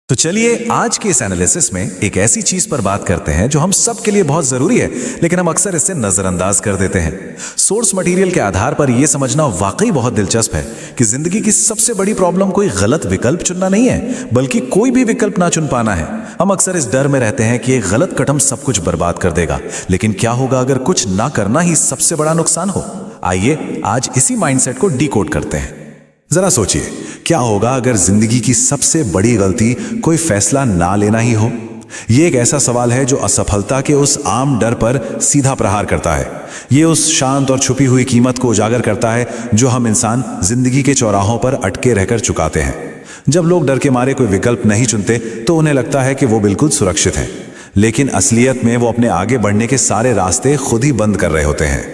तो चलिए आज के इस एनालिसिस में एक ऐसी चीज पर बात करते हैं जो हम सब के लिए बहुत जरूरी है, लेकिन हम अक्सर इसे नजरअंदाज कर देते हैं। सोर्स मटेरियल के आधार पर यह समझना वाकई बहुत दिलचस्प है कि जिंदगी की सबसे बड़ी प्रॉब्लम कोई गलत विकल्प चुनना नहीं है, बल्कि कोई भी विकल्प ना चुन पाना है। हम अक्सर इस डर में रहते हैं कि एक गलत कदम सब कुछ बर्बाद कर देगा, लेकिन क्या होगा अगर कुछ ना करना ही सबसे बड़ा नुकसान हो? आइए आज इसी माइंडसेट को डीकोड करते हैं। जरा सोचिए, क्या होगा अगर जिंदगी की सबसे बड़ी गलती कोई फैसला ना लेना ही हो? यह एक ऐसा सवाल है जो असफलता के उस आम डर पर सीधा प्रहार करता है। यह उस शांत और छुपी हुई कीमत को उजागर करता है जो हम इंसान जिंदगी के चौराहों पर अटके रहकर चुकाते हैं। जब लोग डर के मारे कोई विकल्प नहीं चुनते तो उन्हें लगता है कि वो बिल्कुल सुरक्षित है, लेकिन असलियत में वो अपने आगे बढ़ने के सारे रास्ते खुद ही बंद कर रहे होते हैं।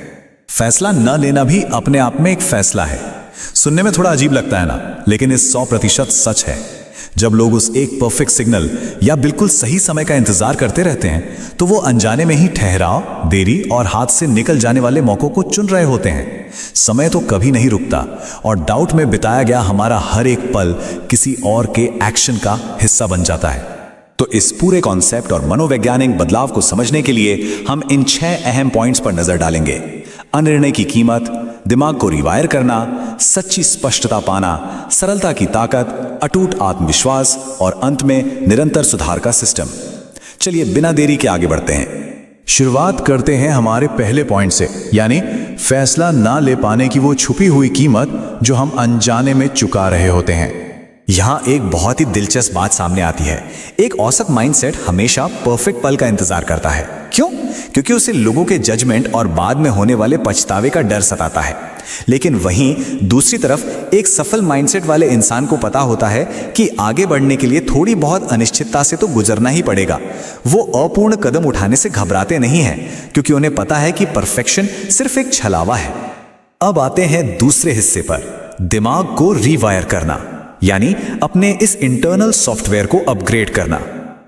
फैसला न लेना भी अपने आप में एक फैसला है। सुनने में थोड़ा अजीब लगता है ना, लेकिन इस 100% सच है। जब लोग उस एक परफेक्ट सिग्नल या बिल्कुल सही समय का इंतजार करते रहते हैं तो वो अनजाने में ही ठहराव, देरी और हाथ से निकल जाने वाले मौकों को चुन रहे होते हैं। समय तो कभी नहीं रुकता और डाउट में बिताया गया हमारा हर एक पल किसी और के एक्शन का हिस्सा बन जाता है। तो इस पूरे कॉन्सेप्ट और मनोवैज्ञानिक बदलाव को समझने के लिए हम इन 6 अहम पॉइंट्स पर नजर डालेंगे। अनिर्णय की कीमत, दिमाग को रिवायर करना, सच्ची स्पष्टता पाना, सरलता की ताकत, अटूट आत्मविश्वास और अंत में निरंतर सुधार का सिस्टम। चलिए बिना देरी के आगे बढ़ते हैं। शुरुआत करते हैं हमारे पहले पॉइंट से, यानी फैसला ना ले पाने की वो छुपी हुई कीमत जो हम अनजाने में चुका रहे होते हैं। यहां एक बहुत ही दिलचस्प बात सामने आती है। एक औसत माइंडसेट हमेशा परफेक्ट पल का इंतजार करता है। क्यों? क्योंकि उसे लोगों के जजमेंट और बाद में होने वाले पछतावे का डर सताता है। लेकिन वहीं दूसरी तरफ एक सफल माइंडसेट वाले इंसान को पता होता है कि आगे बढ़ने के लिए थोड़ी बहुत अनिश्चितता से तो गुजरना ही पड़ेगा। वो अपूर्ण कदम उठाने से घबराते नहीं हैं, क्योंकि उन्हें पता है कि परफेक्शन सिर्फ एक छलावा है। अब आते हैं दूसरे हिस्से पर, दिमाग को रीवायर करना, यानी अपने इस इंटरनल सॉफ्टवेयर को अपग्रेड करना।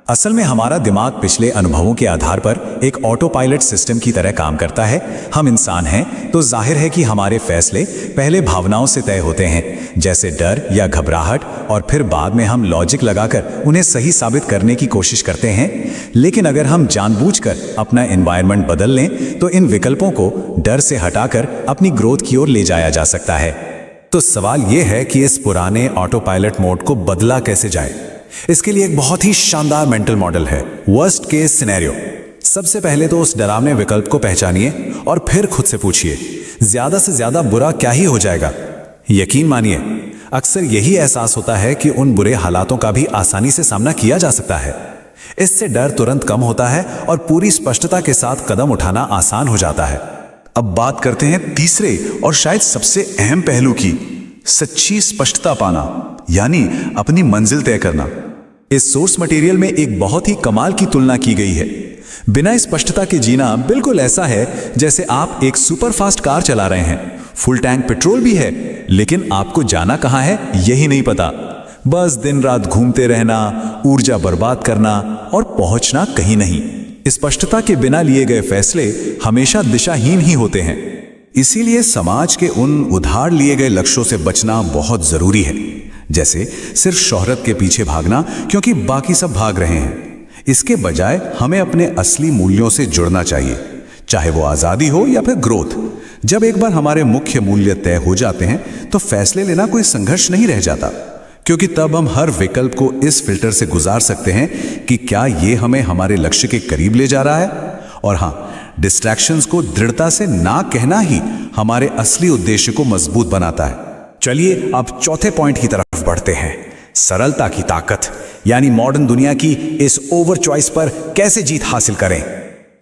असल में हमारा दिमाग पिछले अनुभवों के आधार पर एक ऑटो पायलट सिस्टम की तरह काम करता है। हम इंसान हैं तो जाहिर है कि हमारे फैसले पहले भावनाओं से तय होते हैं, जैसे डर या घबराहट, और फिर बाद में हम लॉजिक लगाकर उन्हें सही साबित करने की कोशिश करते हैं। लेकिन अगर हम जानबूझकर अपना एनवायरनमेंट बदल लें तो इन विकल्पों को डर से हटाकर अपनी ग्रोथ की ओर ले जाया जा सकता है। तो सवाल यह है कि इस पुराने ऑटो पायलट मोड को बदला कैसे जाए? इसके लिए एक बहुत ही शानदार मेंटल मॉडल है, वर्स्ट केस सिनेरियो। सबसे पहले तो उस डरावने विकल्प को पहचानिए और फिर खुद से पूछिए, ज्यादा से ज्यादा बुरा क्या ही हो जाएगा? यकीन मानिए, अक्सर यही एहसास होता है कि उन बुरे हालातों का भी आसानी से सामना किया जा सकता है। इससे डर तुरंत कम होता है और पूरी स्पष्टता के साथ कदम उठाना आसान हो जाता है। अब बात करते हैं तीसरे और शायद सबसे अहम पहलू की, सच्ची स्पष्टता पाना, यानी अपनी मंजिल तय करना। इस सोर्स मटेरियल में एक बहुत ही कमाल की तुलना की गई है। बिना स्पष्टता के जीना बिल्कुल ऐसा है जैसे आप एक सुपरफास्ट कार चला रहे हैं, फुल टैंक पेट्रोल भी है, लेकिन आपको जाना कहां है यही नहीं पता। बस दिन रात घूमते रहना, ऊर्जा बर्बाद करना और पहुंचना कहीं नहीं। स्पष्टता के बिना लिए गए फैसले हमेशा दिशाहीन ही होते हैं। इसीलिए समाज के उन उधार लिए गए लक्ष्यों से बचना बहुत जरूरी है, जैसे सिर्फ शोहरत के पीछे भागना क्योंकि बाकी सब भाग रहे हैं। इसके बजाय हमें अपने असली मूल्यों से जुड़ना चाहिए, चाहे वो आजादी हो या फिर ग्रोथ। जब एक बार हमारे मुख्य मूल्य तय हो जाते हैं तो फैसले लेना कोई संघर्ष नहीं रह जाता, क्योंकि तब हम हर विकल्प को इस फिल्टर से गुजार सकते हैं कि क्या ये हमें हमारे लक्ष्य के करीब ले जा रहा है। और हां, डिस्ट्रैक्शंस को दृढ़ता से ना कहना ही हमारे असली उद्देश्य को मजबूत बनाता है। चलिए अब चौथे पॉइंट की तरफ बढ़ते हैं, सरलता की ताकत, यानी मॉडर्न दुनिया की इस ओवर चॉइस पर कैसे जीत हासिल करें।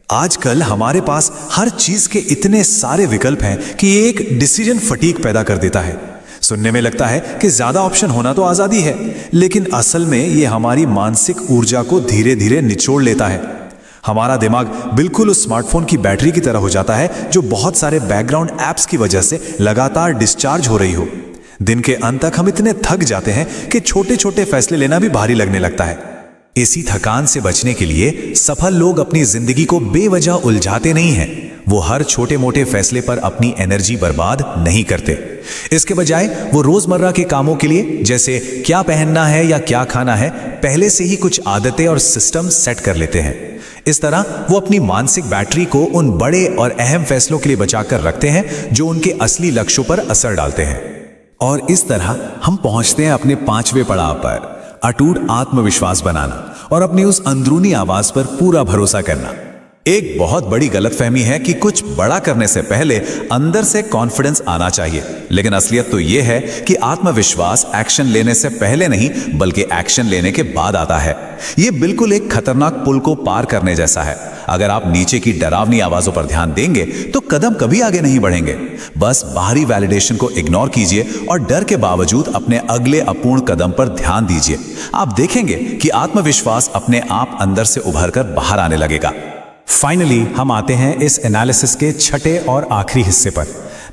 आजकल हमारे पास हर चीज के इतने सारे विकल्प हैं कि ये एक डिसीजन फटीग पैदा कर देता है। सुनने में लगता है कि ज्यादा ऑप्शन होना तो आजादी है, लेकिन असल में ये हमारी मानसिक ऊर्जा को धीरे धीरे निचोड़ लेता है। हमारा दिमाग बिल्कुल उस स्मार्टफोन की बैटरी की तरह हो जाता है जो बहुत सारे बैकग्राउंड एप्स की वजह से लगातार डिस्चार्ज हो रही हो। दिन के अंत तक हम इतने थक जाते हैं कि छोटे छोटे फैसले लेना भी भारी लगने लगता है। इसी थकान से बचने के लिए सफल लोग अपनी जिंदगी को बेवजह उलझाते नहीं हैं। वो हर छोटे मोटे फैसले पर अपनी एनर्जी बर्बाद नहीं करते। इसके बजाय वो रोजमर्रा के कामों के लिए, जैसे क्या पहनना है या क्या खाना है, पहले से ही कुछ आदतें और सिस्टम सेट कर लेते हैं। इस तरह वो अपनी मानसिक बैटरी को उन बड़े और अहम फैसलों के लिए बचाकर रखते हैं जो उनके असली लक्ष्यों पर असर डालते हैं। और इस तरह हम पहुंचते हैं अपने 5वें पड़ाव पर, अटूट आत्मविश्वास बनाना और अपनी उस अंदरूनी आवाज पर पूरा भरोसा करना। एक बहुत बड़ी गलतफहमी है कि कुछ बड़ा करने से पहले अंदर से कॉन्फिडेंस आना चाहिए, लेकिन असलियत तो यह है कि आत्मविश्वास एक्शन लेने से पहले नहीं बल्कि एक्शन लेने के बाद आता है। यह बिल्कुल एक खतरनाक पुल को पार करने जैसा है। अगर आप नीचे की डरावनी आवाजों पर ध्यान देंगे तो कदम कभी आगे नहीं बढ़ेंगे। बस बाहरी वैलिडेशन को इग्नोर कीजिए और डर के बावजूद अपने अगले अपूर्ण कदम पर ध्यान दीजिए। आप देखेंगे कि आत्मविश्वास अपने आप अंदर से उभरकर बाहर आने लगेगा। फाइनली हम आते हैं इस एनालिसिस के छठे और आखिरी हिस्से पर,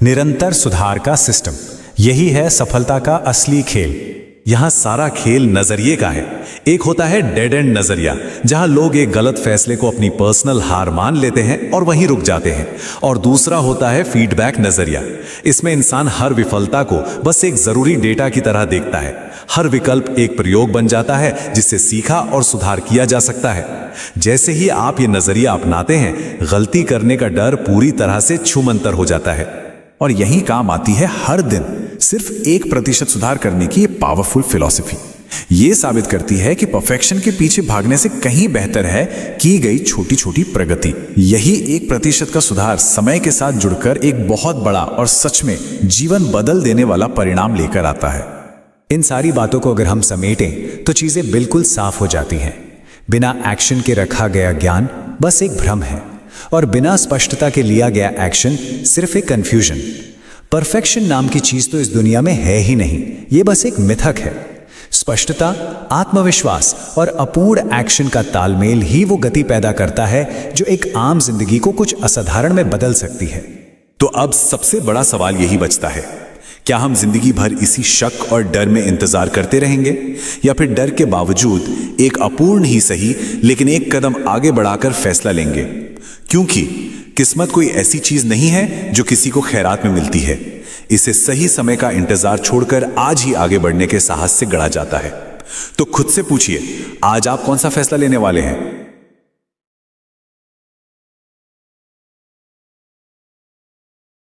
निरंतर सुधार का सिस्टम। यही है सफलता का असली खेल। यहां सारा खेल नजरिए का है। एक होता है डेड एंड नजरिया, जहां लोग एक गलत फैसले को अपनी पर्सनल हार मान लेते हैं और वहीं रुक जाते हैं। और दूसरा होता है फीडबैक नजरिया। इसमें इंसान हर विफलता को बस एक जरूरी डेटा की तरह देखता है। हर विकल्प एक प्रयोग बन जाता है जिससे सीखा और सुधार किया जा सकता है। जैसे ही आप ये नजरिया अपनाते हैं, गलती करने का डर पूरी तरह से छूमंतर हो जाता है। और यही काम आती है हर दिन सिर्फ 1% सुधार करने की ये पावरफुल फिलॉसफी। ये साबित करती है कि परफेक्शन के पीछे भागने से कहीं बेहतर है की गई छोटी छोटी प्रगति। यही 1% का सुधार समय के साथ जुड़कर एक बहुत बड़ा और सच में जीवन बदल देने वाला परिणाम लेकर आता है। इन सारी बातों को अगर हम समेटें तो चीजें बिल्कुल साफ हो जाती हैं। बिना एक्शन के रखा गया ज्ञान बस एक भ्रम है, और बिना स्पष्टता के लिया गया एक्शन सिर्फ एक कंफ्यूजन। परफेक्शन नाम की चीज तो इस दुनिया में है ही नहीं, ये बस एक मिथक है। स्पष्टता, आत्मविश्वास और अपूर्ण एक्शन का तालमेल ही वो गति पैदा करता है जो एक आम जिंदगी को कुछ असाधारण में बदल सकती है। तो अब सबसे बड़ा सवाल यही बचता है, क्या हम जिंदगी भर इसी शक और डर में इंतजार करते रहेंगे, या फिर डर के बावजूद एक अपूर्ण ही सही लेकिन एक कदम आगे बढ़ाकर फैसला लेंगे? क्योंकि किस्मत कोई ऐसी चीज नहीं है जो किसी को खैरात में मिलती है। इसे सही समय का इंतजार छोड़कर आज ही आगे बढ़ने के साहस से गढ़ा जाता है। तो खुद से पूछिए, आज आप कौन सा फैसला लेने वाले हैं?